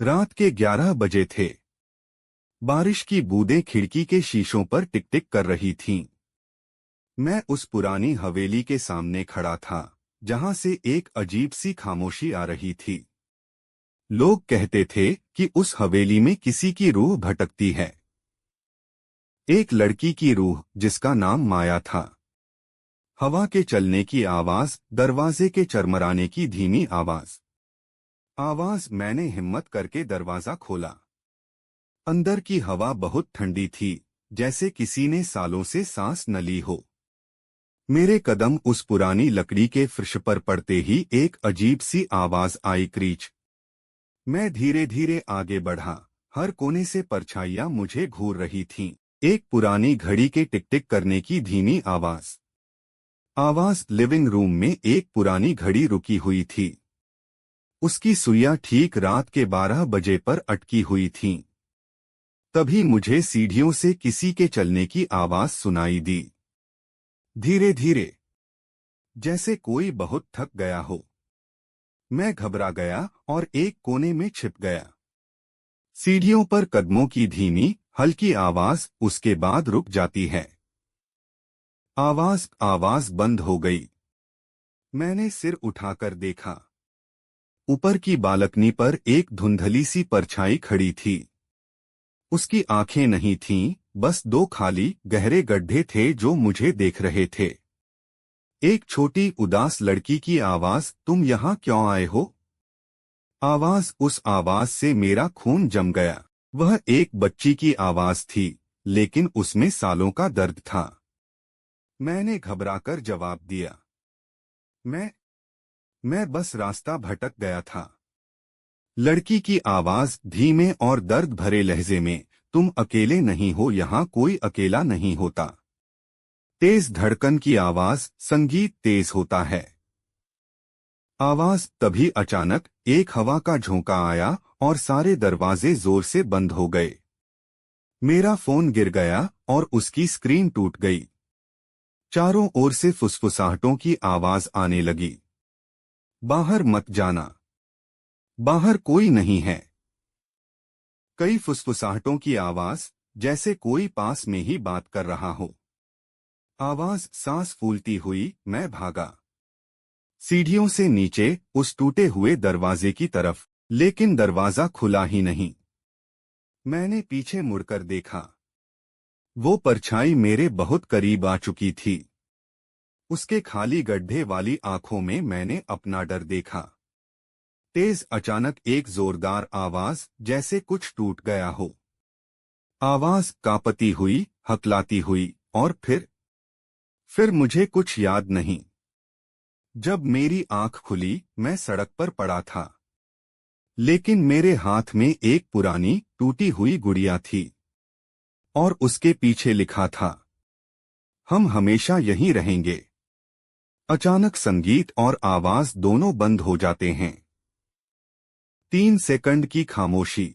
रात के 11 बजे थे। बारिश की बूंदें खिड़की के शीशों पर टिक टिक कर रही थीं। मैं उस पुरानी हवेली के सामने खड़ा था, जहां से एक अजीब सी खामोशी आ रही थी। लोग कहते थे कि उस हवेली में किसी की रूह भटकती है। एक लड़की की रूह, जिसका नाम माया था। हवा के चलने की आवाज, दरवाजे के चरमराने की धीमी आवाज। मैंने हिम्मत करके दरवाजा खोला। अंदर की हवा बहुत ठंडी थी, जैसे किसी ने सालों से सांस न ली हो। मेरे कदम उस पुरानी लकड़ी के फर्श पर पड़ते ही एक अजीब सी आवाज आई, क्रीच। मैं धीरे धीरे आगे बढ़ा। हर कोने से परछाइयां मुझे घूर रही थीं। एक पुरानी घड़ी के टिक टिक करने की धीमी आवाज। लिविंग रूम में एक पुरानी घड़ी रुकी हुई थी। उसकी सुइयां ठीक रात के 12 बजे पर अटकी हुई थीं। तभी मुझे सीढ़ियों से किसी के चलने की आवाज सुनाई दी। धीरे धीरे, जैसे कोई बहुत थक गया हो। मैं घबरा गया और एक कोने में छिप गया। सीढ़ियों पर कदमों की धीमी, हल्की आवाज, उसके बाद रुक जाती है। आवाज बंद हो गई। मैंने सिर उठाकर देखा। ऊपर की बालकनी पर एक धुंधली सी परछाई खड़ी थी। उसकी आंखें नहीं थीं, बस दो खाली, गहरे गड्ढे थे जो मुझे देख रहे थे। एक छोटी उदास लड़की की आवाज, तुम यहाँ क्यों आए हो? उस आवाज से मेरा खून जम गया। वह एक बच्ची की आवाज थी, लेकिन उसमें सालों का दर्द था। मैंने घबराकर जवाब दिया, मैं बस रास्ता भटक गया था। लड़की की आवाज धीमे और दर्द भरे लहजे में, तुम अकेले नहीं हो, यहाँ कोई अकेला नहीं होता। तेज धड़कन की आवाज, संगीत तेज होता है। तभी अचानक एक हवा का झोंका आया और सारे दरवाजे जोर से बंद हो गए। मेरा फोन गिर गया और उसकी स्क्रीन टूट गई। चारों ओर से फुसफुसाहटों की आवाज आने लगी। बाहर मत जाना, बाहर कोई नहीं है। कई फुसफुसाहटों की आवाज, जैसे कोई पास में ही बात कर रहा हो। सांस फूलती हुई मैं भागा, सीढ़ियों से नीचे, उस टूटे हुए दरवाजे की तरफ, लेकिन दरवाजा खुला ही नहीं। मैंने पीछे मुड़कर देखा। वो परछाई मेरे बहुत करीब आ चुकी थी। उसके खाली गड्ढे वाली आंखों में मैंने अपना डर देखा। तेज अचानक एक जोरदार आवाज, जैसे कुछ टूट गया हो। आवाज कांपती हुई, हकलाती हुई, और फिर मुझे कुछ याद नहीं। जब मेरी आंख खुली, मैं सड़क पर पड़ा था। लेकिन मेरे हाथ में एक पुरानी, टूटी हुई गुड़िया थी। और उसके पीछे लिखा था, हम हमेशा यहीं रहेंगे। अचानक संगीत और आवाज दोनों बंद हो जाते हैं। 3 सेकंड की खामोशी।